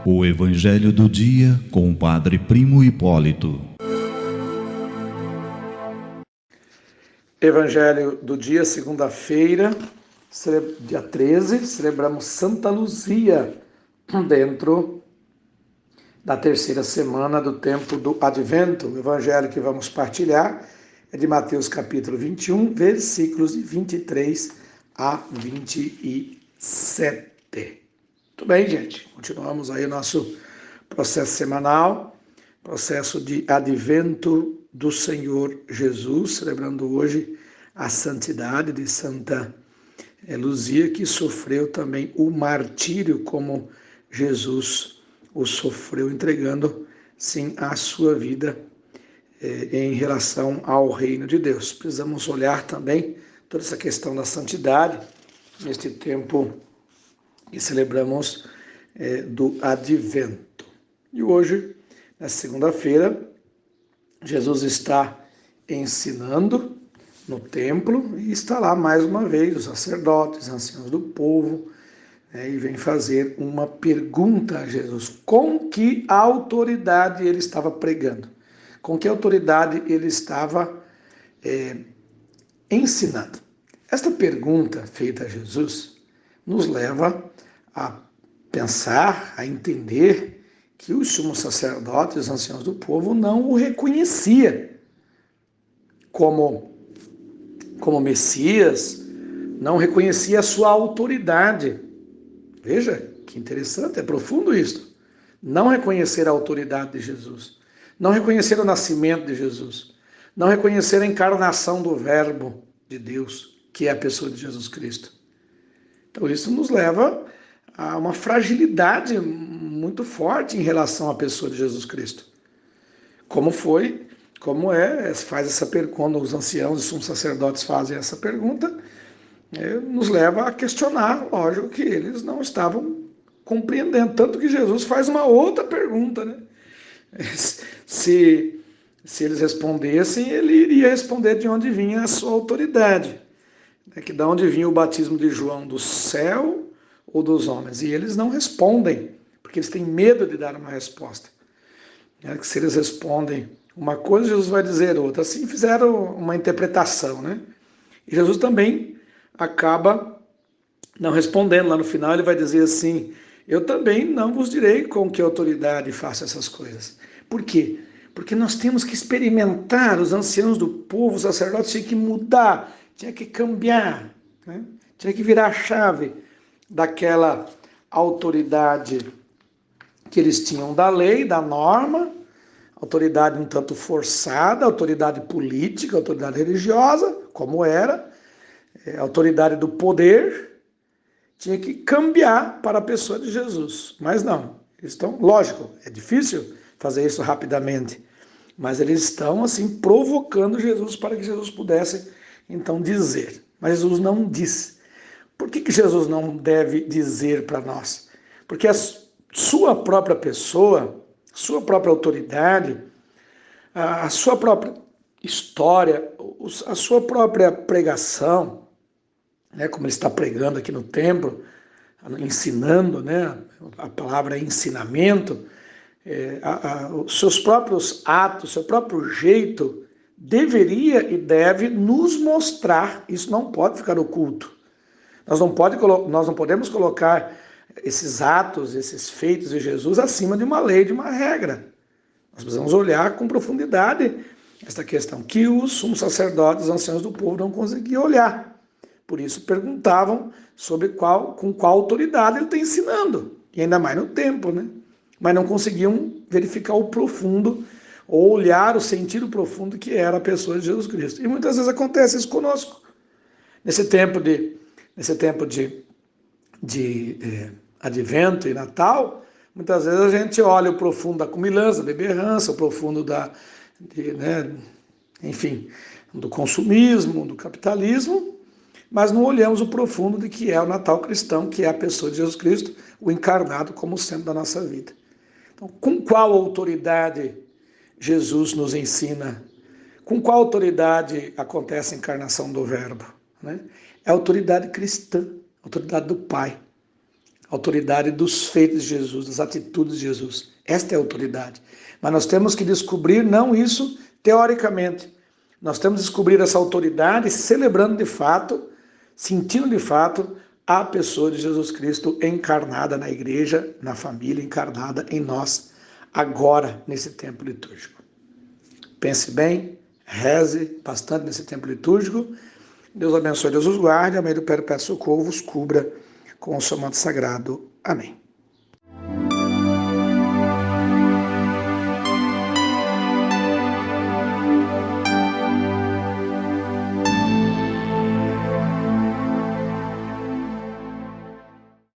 O Evangelho do Dia com o Padre Primo Hipólito. Evangelho do dia, segunda-feira, dia 13, celebramos Santa Luzia, dentro da terceira semana do tempo do Advento. O Evangelho que vamos partilhar é de Mateus capítulo 21, versículos de 23 a 27. Muito bem, gente. Continuamos aí o nosso processo semanal, processo de Advento do Senhor Jesus, celebrando hoje a santidade de Santa Luzia, que sofreu também o martírio como Jesus o sofreu, entregando, sim, a sua vida em relação ao reino de Deus. Precisamos olhar também toda essa questão da santidade neste tempo que celebramos do Advento. E hoje, na segunda-feira, Jesus está ensinando no templo e está lá mais uma vez os sacerdotes, os anciãos do povo, e vem fazer uma pergunta a Jesus: com que autoridade ele estava pregando? Com que autoridade ele estava ensinando? Esta pergunta feita a Jesus nos leva a pensar, a entender que os sumos sacerdotes, os anciãos do povo, não o reconhecia como Messias, não reconhecia a sua autoridade. Veja que interessante, é profundo isso. Não reconhecer a autoridade de Jesus, não reconhecer o nascimento de Jesus, não reconhecer a encarnação do Verbo de Deus, que é a pessoa de Jesus Cristo. Então isso nos leva a uma fragilidade muito forte em relação à pessoa de Jesus Cristo. Faz essa pergunta, quando os anciãos e sumos sacerdotes fazem essa pergunta, nos leva a questionar, lógico, que eles não estavam compreendendo, tanto que Jesus faz uma outra pergunta, né? Se eles respondessem, ele iria responder de onde vinha a sua autoridade, que de onde vinha o batismo de João, do céu ou dos homens? E eles não respondem, porque eles têm medo de dar uma resposta. Que se eles respondem uma coisa, Jesus vai dizer outra. Assim fizeram uma interpretação, né? E Jesus também acaba não respondendo. Lá no final ele vai dizer assim: eu também não vos direi com que autoridade faço essas coisas. Por quê? Porque nós temos que experimentar, os anciãos do povo, os sacerdotes tinham que mudar, tinha que cambiar, né? Tinha que virar a chave daquela autoridade que eles tinham da lei, da norma, autoridade um tanto forçada, autoridade política, autoridade religiosa, como era, autoridade do poder, tinha que cambiar para a pessoa de Jesus. Mas não, eles estão, lógico, é difícil fazer isso rapidamente, mas eles estão assim provocando Jesus para que Jesus pudesse então dizer. Mas Jesus não disse. Por que Jesus não deve dizer para nós? Porque a sua própria pessoa, sua própria autoridade, a sua própria história, a sua própria pregação, né, como ele está pregando aqui no templo, ensinando, né, a palavra ensinamento, os seus próprios atos, seu próprio jeito, deveria e deve nos mostrar. Isso não pode ficar oculto. Nós não podemos colocar esses atos, esses feitos de Jesus acima de uma lei, de uma regra. Nós precisamos olhar com profundidade esta questão, que os sumos sacerdotes, os anciãos do povo, não conseguiam olhar. Por isso perguntavam com qual autoridade ele está ensinando, e ainda mais no tempo, né? Mas não conseguiam verificar o profundo, ou olhar o sentido profundo que era a pessoa de Jesus Cristo. E muitas vezes acontece isso conosco. Nesse tempo de Advento e Natal, muitas vezes a gente olha o profundo da comilança, da beberrança, o profundo do consumismo, do capitalismo, mas não olhamos o profundo de que é o Natal cristão, que é a pessoa de Jesus Cristo, o encarnado como centro da nossa vida. Então, com qual autoridade Jesus nos ensina? Com qual autoridade acontece a encarnação do Verbo? Né? É a autoridade cristã, a autoridade do Pai, a autoridade dos feitos de Jesus, das atitudes de Jesus. Esta é a autoridade. Mas nós temos que descobrir não isso teoricamente. Nós temos que descobrir essa autoridade celebrando de fato, sentindo de fato a pessoa de Jesus Cristo encarnada na igreja, na família, encarnada em nós, agora, nesse tempo litúrgico. Pense bem, reze bastante nesse tempo litúrgico. Deus abençoe, Deus os guarde. A mãe do Perpétuo Socorro vos cubra com o seu manto sagrado. Amém.